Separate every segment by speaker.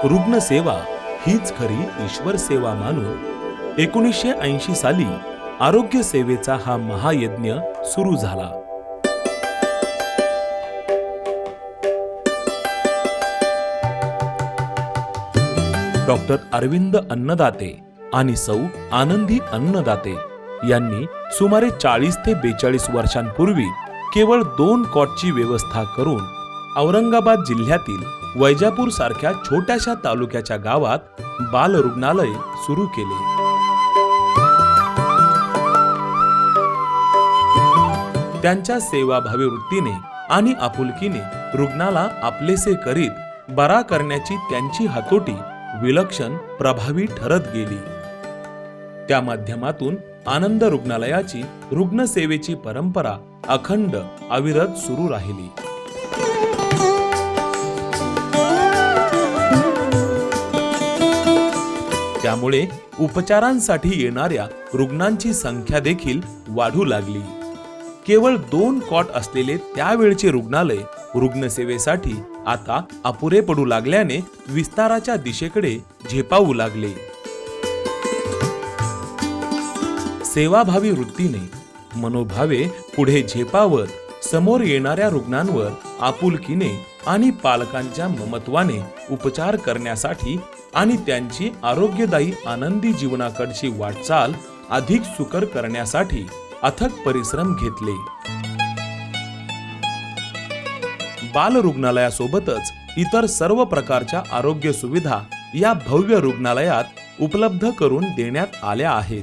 Speaker 1: रुग्णसेवा हीच खरी ईश्वर सेवा मानून 1980 साली आरोग्य सेवेचा हा महायज्ञ सुरू झाला. डॉक्टर अरविंद अन्नदाते आणि सौ आनंदी अन्नदाते यांनी सुमारे 40 ते 42 वर्षांपूर्वी केवळ 2 कॉटची व्यवस्था करून औरंगाबाद जिल्ह्यातील वैजापूर सारख्या छोट्याशा तालुक्याच्या गावात बाल रुग्णालय सुरू केले. त्यांच्या सेवाभावी वृत्तीने आणि आपुलकीने रुग्णाला आपलेसे करीत बरा करण्याची त्यांची हातोटी विलक्षण प्रभावी ठरत गेली. त्या माध्यमातून आनंद रुग्णालयाची रुग्णसेवेची परंपरा अखंड अविरत सुरू राहिली. त्यामुळे उपचारांसाठी येणाऱ्या रुग्णांची संख्या देखील वाढू लागली. केवळ 2 कॉट असलेले त्यावेळचे रुग्णालय रुग्णसेवेसाठी आता अपुरे पडू लागल्याने विस्ताराच्या दिशेकडे झेपावू लागले. सेवाभावी वृत्तीने मनोभावे पुढे झेपावत समोर येणाऱ्या रुग्णांवर आपुलकीने आणि पालकांच्या ममत्वाने उपचार करण्यासाठी आणि त्यांची आरोग्यदायी आनंदी जीवनाकडची वाटचाल अधिक सुकर करण्यासाठी अथक परिश्रम घेतले. बाल रुग्णालयासोबतच इतर सर्व प्रकारच्या आरोग्य सुविधा या भव्य रुग्णालयात उपलब्ध करून देण्यात आल्या आहेत.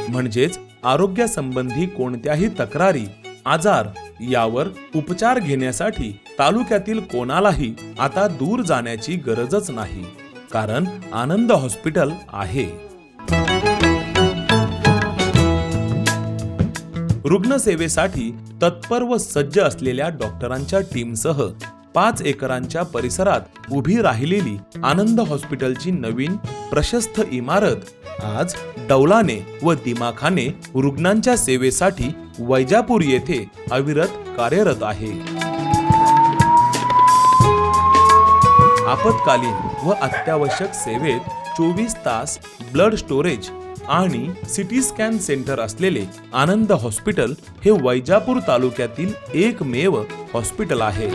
Speaker 1: म्हणजेच आरोग्यासंबंधी कोणत्याही तक्रारी, आजार यावर उपचार घेण्यासाठी तालुक्यातील कोणालाही आता दूर जाण्याची गरजच नाही, कारण आनंद हॉस्पिटल आहे. रुग्णसेवेसाठी तत्पर व सज्ज असलेल्या डॉक्टरांच्या टीमसह 5 एकरांच्या परिसरात उभी राहिलेली आनंद हॉस्पिटलची नवीन प्रशस्त इमारत आज डौलाने व दिमाखाने रुग्णांच्या सेवेसाठी वैजापूर येथे अविरत कार्यरत आहे. आपत्कालीन व अत्यावश्यक सेवेत 24 तास ब्लड स्टोरेज आणि सिटी स्कॅन सेंटर असलेले आनंद हॉस्पिटल हे वैजापूर तालुक्यातील एकमेव हॉस्पिटल आहे.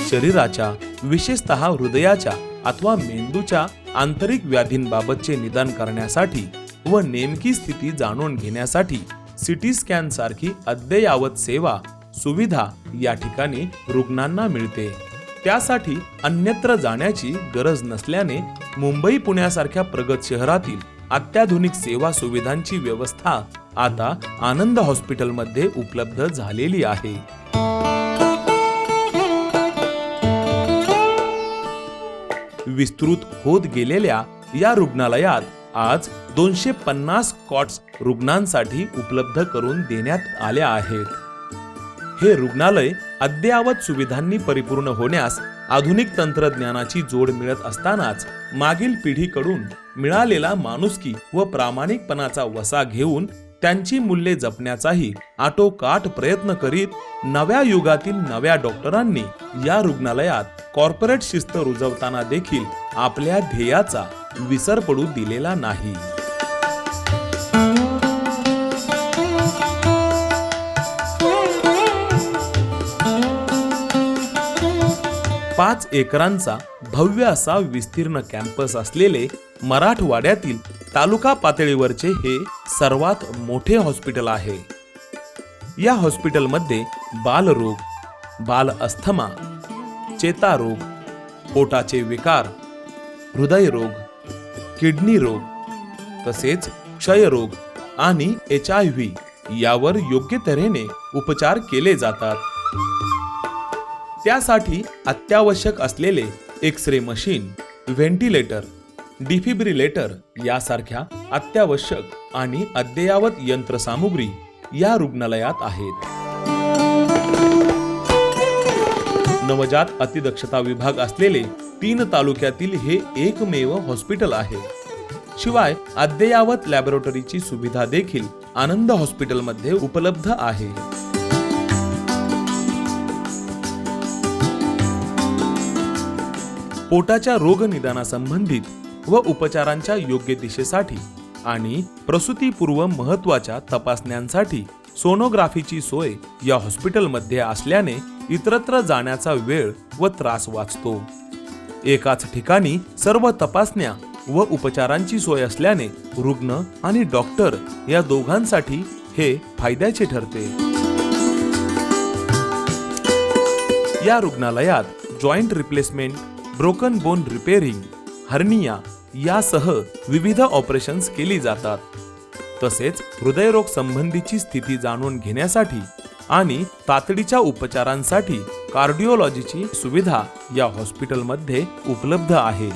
Speaker 1: शरीराच्या विशेषतः हृदयाच्या अथवा मेंदूच्या आंतरिक व्याधींबाबतचे निदान करण्यासाठी व नेमकी स्थिती जाणून घेण्यासाठी सिटी स्कॅन सारखी अद्ययावत सेवा सुविधा या ठिकाणी रुग्णांना मिळते. त्यासाठी अन्यत्र जाण्याची गरज नसल्याने मुंबई पुण्यासारख्या प्रगत शहरातील अत्याधुनिक सेवा सुविधांची व्यवस्था आता आनंद हॉस्पिटलमध्ये उपलब्ध झालेली आहे. विस्तृत होत गेलेल्या या रुग्णालयात आज 250 कॉट्स रुग्णांसाठी उपलब्ध करून देण्यात आल्या आहेत. हे रुग्णालय अद्ययावत सुविधांनी परिपूर्ण होण्यास आधुनिक तंत्रज्ञानाची जोड मिळत असतानाच मागील पिढीकडून मिळालेला माणुसकी व प्रामाणिकपणाचा वसा घेऊन त्यांची मूल्ये जपण्याचाही आटोकाट प्रयत्न करीत नव्या युगातील नव्या डॉक्टरांनी या रुग्णालयात कॉर्पोरेट शिस्त रुजवताना देखील आपल्या ध्येयाचा विसर पडू दिलेला नाही. पाच एकरांचा भव्य असा विस्तीर्ण कॅम्पस असलेले मराठवाड्यातील तालुका पातळीवरचे हे सर्वात मोठे हॉस्पिटल आहे. या हॉस्पिटलमध्ये बालरोग, बाल अस्थमा, चेतारोग, पोटाचे विकार, हृदयरोग, किडनी रोग तसेच क्षयरोग आणि HIV यावर योग्य तऱ्हेने उपचार केले जातात. त्यासाठी अत्यावश्यक असलेले एक्स-रे मशीन, व्हेंटिलेटर, डिफिब्रिलेटर यासारख्या अत्यावश्यक आणि अद्ययावत यंत्रसामुग्री या रुग्णालयात आहेत. नवजात अतिदक्षता विभाग असलेले 3 तालुक्यातील हे एकमेव हॉस्पिटल आहे. शिवाय अद्ययावत लॅबोरेटरीची सुविधा देखील आनंद हॉस्पिटलमध्ये उपलब्ध आहे. पोटाच्या रोग निदानासंबंधित व उपचारांच्या योग्य दिशेसाठी आणि प्रसूतीपूर्व महत्त्वाच्या तपासण्यांसाठी सोनोग्राफीची सोय या हॉस्पिटलमध्ये असल्याने इतरत्र जाण्याचा वेळ व त्रास वाचतो. एकाच ठिकाणी सर्व तपासण्या व उपचारांची सोय असल्याने रुग्ण आणि डॉक्टर या दोघांसाठी हे फायद्याचे ठरते. या रुग्णालयात joint replacement, broken bone repairing, hernia यासह विविध ऑपरेशन्स केली जातात. तसेच हृदयरोग संबंधीची स्थिती जाणून घेण्यासाठी आणि तातडीच्या उपचारांसाठी कार्डिओलॉजीची सुविधा या हॉस्पिटलमध्ये उपलब्ध आहे.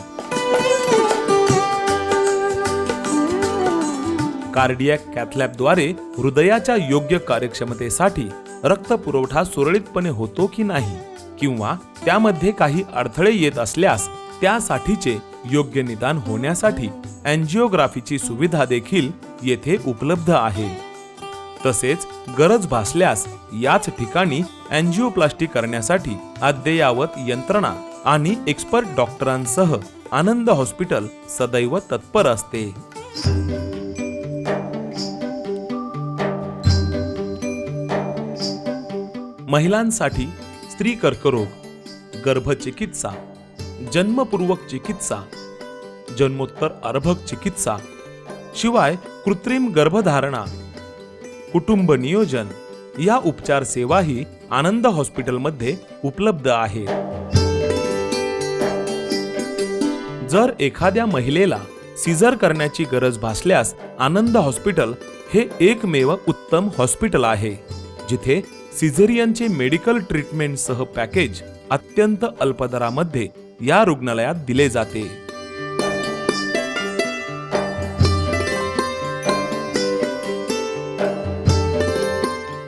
Speaker 1: कार्डियक कॅथलॅबद्वारे हृदयाच्या योग्य कार्यक्षमतेसाठी रक्तपुरवठा सुरळीतपणे होतो की नाही किंवा त्यामध्ये काही अडथळे येत असल्यास त्यासाठीचे योग्य निदान होण्यासाठी अँजिओग्राफीची सुविधा देखील येथे उपलब्ध आहे. तसेच गरज भासल्यास याच ठिकाणी अँजिओप्लास्टी करण्यासाठी अद्ययावत यंत्रणा आणि एक्सपर्ट डॉक्टरांसह आनंद हॉस्पिटल सदैव तत्पर असते. महिलांसाठी स्त्री कर्करोग, गर्भचिकित्सा, जन्मपूर्वक चिकित्सा, जन्मोत्तर अर्भक चिकित्सा, शिवाय कृत्रिम गर्भधारणा, कुटुंब नियोजन या उपचार सेवाही आनंद हॉस्पिटलमध्ये उपलब्ध आहे. जर एखाद्या महिलेला सीझर करण्याची गरज भासल्यास आनंद हॉस्पिटल हे एकमेव उत्तम हॉस्पिटल आहे, जिथे सिझेरियनचे मेडिकल ट्रीटमेंट सह पॅकेज अत्यंत अल्प दरामध्ये या रुग्णालयात दिले जाते.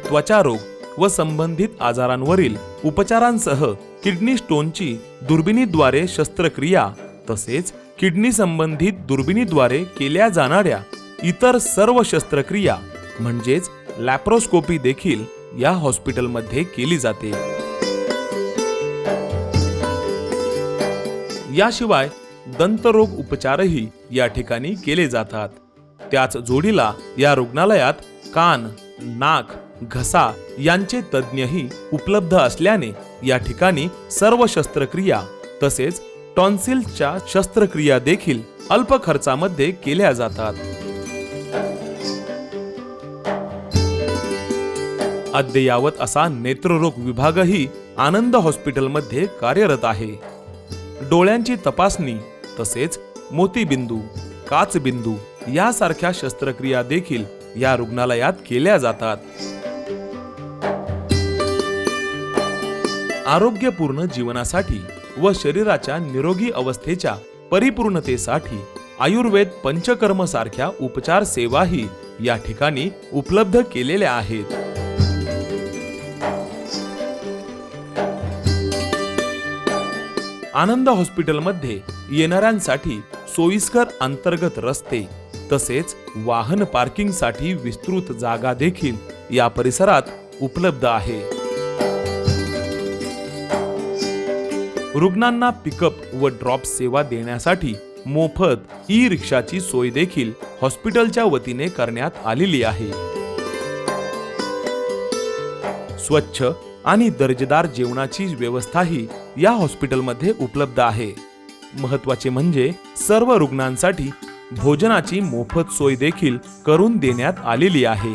Speaker 1: त्वचा रोग व संबंधित आजारांवरील उपचारांसह किडनी स्टोनची दुर्बिणीद्वारे शस्त्रक्रिया तसेच किडनी संबंधित दुर्बिणीद्वारे केल्या जाणाऱ्या इतर सर्व शस्त्रक्रिया म्हणजेच लॅप्रोस्कोपी देखील या हॉस्पिटलमध्ये केली जाते. याशिवाय दंतरोग उपचारही या ठिकाणी केले जातात. त्याच जोडीला या रुग्णालयात कान, नाक, घसा यांचे तज्ज्ञही उपलब्ध असल्याने या ठिकाणी सर्व शस्त्रक्रिया तसेच टॉन्सिलच्या शस्त्रक्रिया देखील अल्प खर्चामध्ये केल्या जातात. अद्ययावत असा नेत्ररोग विभागही आनंद हॉस्पिटलमध्ये कार्यरत आहे. डोळ्यांची तपासणी तसेच मोतीबिंदू, काचबिंदू यासारख्या शस्त्रक्रिया देखील या रुग्णालयात केल्या जातात. आरोग्यपूर्ण जीवनासाठी व शरीराच्या निरोगी अवस्थेच्या परिपूर्णतेसाठी आयुर्वेद पंचकर्म सारख्या उपचार सेवाही या ठिकाणी उपलब्ध केलेल्या आहेत. आनंद हॉस्पिटलमध्ये येणाऱ्यांसाठी सोयीस्कर अंतर्गत रस्ते तसेच वाहन पार्किंगसाठी विस्तृत जागा देखील या परिसरात उपलब्ध आहे. रुग्णांना पिकअप व ड्रॉप सेवा देण्यासाठी मोफत ई रिक्षाची सोय देखील हॉस्पिटलच्या वतीने करण्यात आलेली आहे. स्वच्छ आणि दर्जेदार जेवणाची व्यवस्थाही या हॉस्पिटलमध्ये उपलब्ध आहे. महत्त्वाचे म्हणजे सर्व रुग्णांसाठी भोजनाची मोफत सोय देखील करून देण्यात आलेली आहे.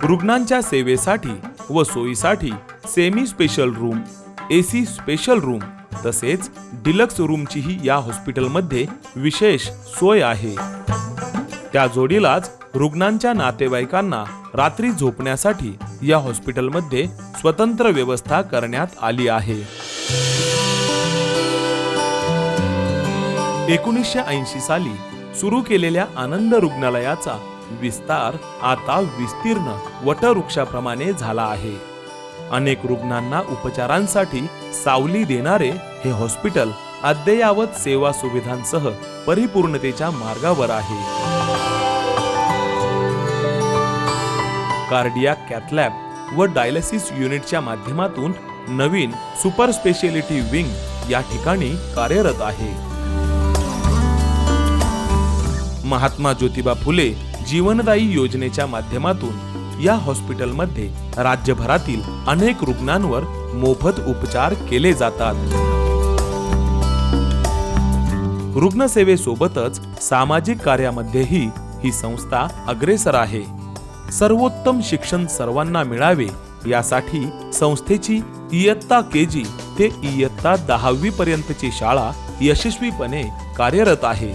Speaker 1: रुग्णांच्या सेवेसाठी व सोयीसाठी semi special room, AC special room तसेच डिलक्स रूमचीही या हॉस्पिटलमध्ये विशेष सोय आहे. त्या जोडीलाच रुग्णांच्या नातेवाईकांना रात्री झोपण्यासाठी या हॉस्पिटलमध्ये स्वतंत्र व्यवस्था करण्यात आली आहे. 1980 साली सुरू केलेल्या आनंद रुग्णालयाचा विस्तार आता विस्तीर्ण वटवृक्षाप्रमाणे झाला आहे. अनेक रुग्णांना उपचारांसाठी सावली देणारे हे हॉस्पिटल अद्ययावत सेवा सुविधांसह परिपूर्णतेच्या मार्गावर आहे. कार्डियाक कॅथलॅब व डायलिसिस युनिटच्या माध्यमातून नवीन सुपर स्पेशालिटी विंग या ठिकाणी कार्यरत आहे. महात्मा ज्योतिबा फुले जीवनदायी योजनेच्या माध्यमातून या हॉस्पिटलमध्ये राज्यभरातील अनेक रुग्णांवर मोफत उपचार केले जातात. रुग्णसेवेसोबतच सामाजिक कार्यामध्येही ही संस्था अग्रेसर आहे. सर्वोत्तम शिक्षण सर्वांना मिळावे यासाठी संस्थेची इयत्ता केजी ते इयत्ता 10वी पर्यंतची शाळा यशस्वीपणे कार्यरत आहे.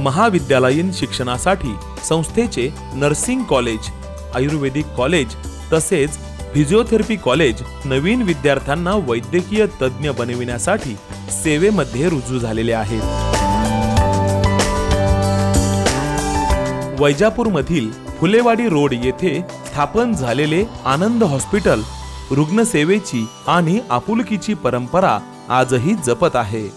Speaker 1: महाविद्यालयीन शिक्षणासाठी संस्थेचे नर्सिंग कॉलेज, आयुर्वेदिक कॉलेज तसेच फिजिओथेरपी कॉलेज नवीन विद्यार्थ्यांना वैद्यकीय तज्ज्ञ बनविण्यासाठी सेवेमध्ये रुजू झालेले आहेत. वैजापूरमधील फुलेवाडी रोड येथे स्थापन झालेले आनंद हॉस्पिटल रुग्णसेवेची आणि आपुलकीची परंपरा आजही जपत आहे.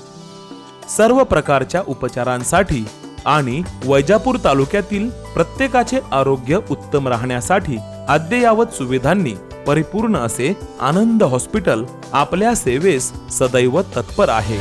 Speaker 1: सर्व प्रकारच्या उपचारांसाठी आणि वैजापूर तालुक्यातील प्रत्येकाचे आरोग्य उत्तम राहण्यासाठी अद्ययावत सुविधांनी परिपूर्ण असे आनंद हॉस्पिटल आपल्या सेवेस सदैव तत्पर आहे.